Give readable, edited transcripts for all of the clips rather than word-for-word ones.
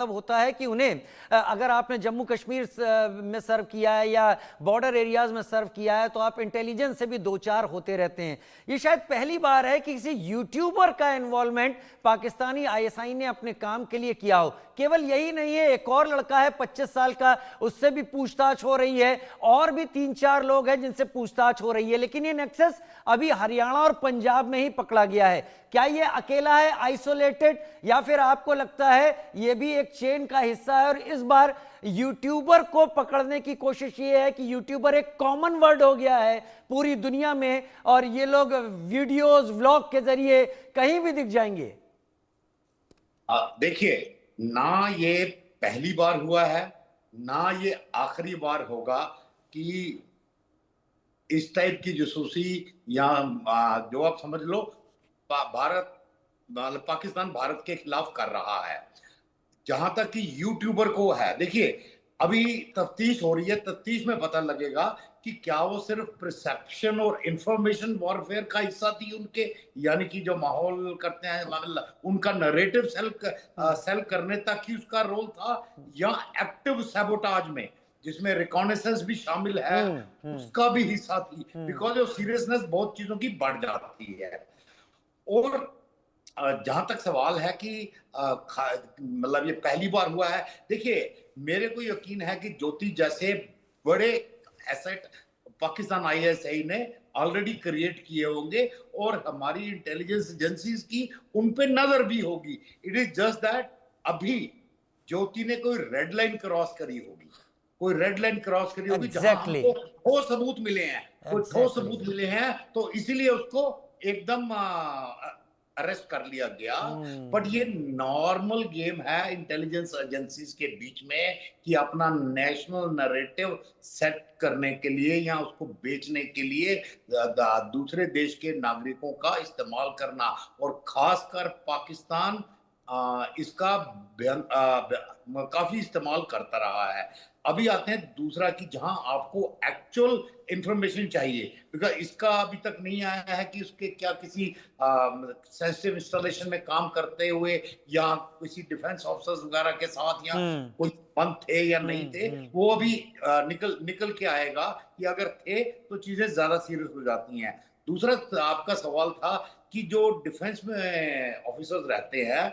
मतलब होता है कि उन्हें अगर आपने जम्मू कश्मीर में सर्व किया है या बॉर्डर एरियाज में सर्व किया है तो आप इंटेलिजेंस से भी दो चार होते रहते हैं। ये शायद पहली बार है कि किसी यूट्यूबर का इन्वॉल्वमेंट पाकिस्तानी आईएसआई ने अपने काम के लिए किया हो। केवल यही नहीं है, एक और लड़का है 25 साल का, उससे भी पूछताछ हो रही है और भी 3-4 लोग हैं जिनसे पूछताछ हो रही है, लेकिन ये नेक्सस अभी हरियाणा और पंजाब में ही पकड़ा गया है। क्या ये अकेला है, आइसोलेटेड, या फिर आपको लगता है ये भी एक चेन का हिस्सा है और इस बार यूट्यूबर को पकड़ने की कोशिश ये है कि यूट्यूबर एक कॉमन वर्ड हो गया है पूरी दुनिया में और ये लोग वीडियोस व्लॉग के जरिए कहीं भी दिख जाएंगे? देखिए, ना ये पहली बार हुआ है ना ये आखिरी बार होगा कि इस टाइप की जासूसी या जो आप समझ लो भारत मतलब पाकिस्तान भारत के खिलाफ कर रहा है। जहां तक कि यूट्यूबर को है, देखिए अभी तफ्तीश हो रही है, तफ्तीश में पता लगेगा कि क्या वो सिर्फ परसेप्शन और इंफॉर्मेशन वॉरफेयर का हिस्सा थी उनके, यानी कि जो माहौल करते हैं मतलब उनका नरेटिव सेल करने तक ही उसका रोल था, या एक्टिव सैबोटाज में जिसमें रिकॉनेसेंस भी शामिल है उसका भी हिस्सा थी, बिकॉज वो सीरियसनेस बहुत चीजों की बढ़ जाती है। और जहां तक सवाल है कि मतलब ये पहली बार हुआ है, देखिए मेरे को यकीन है कि ज्योति जैसे बड़े एसेट पाकिस्तान आईएसआई ने ऑलरेडी क्रिएट किए होंगे और हमारी इंटेलिजेंस एजेंसीज की उन पे नजर भी होगी। इट इज जस्ट दैट अभी ज्योति ने कोई रेड लाइन क्रॉस करी होगी, कोई रेड लाइन क्रॉस करी होगी जहां एग्जैक्टली, हमको ठोस सबूत मिले हैं, कोई ठोस सबूत मिले हैं, तो इसीलिए उसको एकदम अरेस्ट कर लिया गया। बट ये नॉर्मल गेम है इंटेलिजेंस एजेंसीज के बीच में कि अपना नेशनल नैरेटिव सेट करने के लिए या उसको बेचने के लिए दूसरे देश के नागरिकों का इस्तेमाल करना, और खासकर पाकिस्तान इसका काफी इस्तेमाल करता रहा है। अभी आते हैं दूसरा कि जहां आपको एक्चुअल इंफॉर्मेशन चाहिए, बिकॉज इसका अभी तक नहीं आया है कि उसके क्या किसी सेंसिटिव इंस्टॉलेशन में काम करते हुए या किसी डिफेंस ऑफिसर्स वगैरह के साथ या कोई बंद थे या नहीं थे। वो अभी निकल के आएगा कि अगर थे तो चीजें ज्यादा सीरियस हो जाती हैं। दूसरा आपका सवाल था कि जो डिफेंस में ऑफिसर्स रहते हैं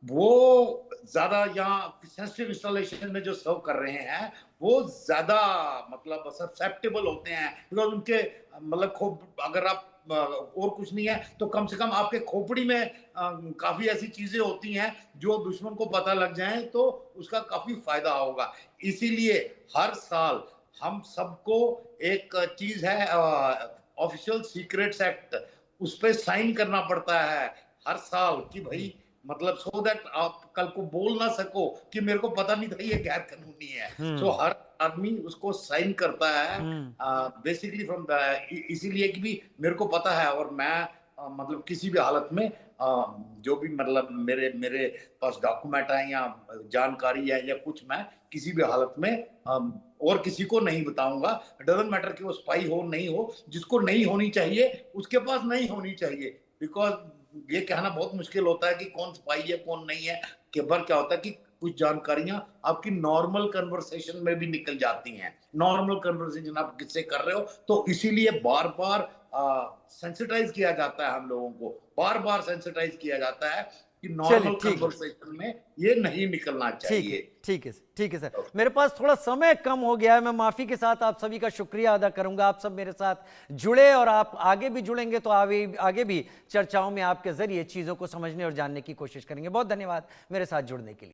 वो ज्यादा यहाँ सेंसिटिव इंस्टॉलेशन में जो सर्व कर रहे हैं वो ज्यादा मतलब ससेप्टेबल होते हैं, बिकॉज उनके मतलब अगर आप और कुछ नहीं है तो कम से कम आपके खोपड़ी में काफी ऐसी चीजें होती हैं जो दुश्मन को पता लग जाए तो उसका काफी फायदा होगा। इसीलिए हर साल हम सबको एक चीज है ऑफिशियल सीक्रेट्स एक्ट, उस पर साइन करना पड़ता है हर साल कि भाई मतलब सो दैट आप कल को बोल ना सको कि मेरे को पता नहीं था ये गैर कानूनी है। सो हर आदमी उसको साइन करता है बेसिकली फ्रॉम द, इसीलिए कि भी मेरे को पता है और मैं मतलब किसी भी हालत में जो भी मतलब मेरे मेरे पास डॉक्यूमेंट है या जानकारी है या कुछ, मैं किसी भी हालत में और किसी को नहीं बताऊंगा। डजंट मैटर कि वो स्पाई हो नहीं हो, जिसको नहीं होनी चाहिए उसके पास नहीं होनी चाहिए, बिकॉज ये कहना बहुत मुश्किल होता है कि कौन स्पाई है कौन नहीं है। कई बार क्या होता है कि कुछ जानकारियां आपकी नॉर्मल कन्वर्सेशन में भी निकल जाती हैं, नॉर्मल कन्वर्सेशन आप किससे कर रहे हो, तो इसीलिए बार बार सेंसिटाइज किया जाता है, हम लोगों को बार बार सेंसिटाइज किया जाता है कि नॉर्मल कन्वर्सेशन में ये नहीं निकलना चाहिए। ठीक है, ठीक है सर, मेरे पास थोड़ा समय कम हो गया है, मैं माफी के साथ आप सभी का शुक्रिया अदा करूंगा। आप सब मेरे साथ जुड़े और आप आगे भी जुड़ेंगे तो आगे भी चर्चाओं में आपके जरिए चीजों को समझने और जानने की कोशिश करेंगे। बहुत धन्यवाद मेरे साथ जुड़ने के लिए।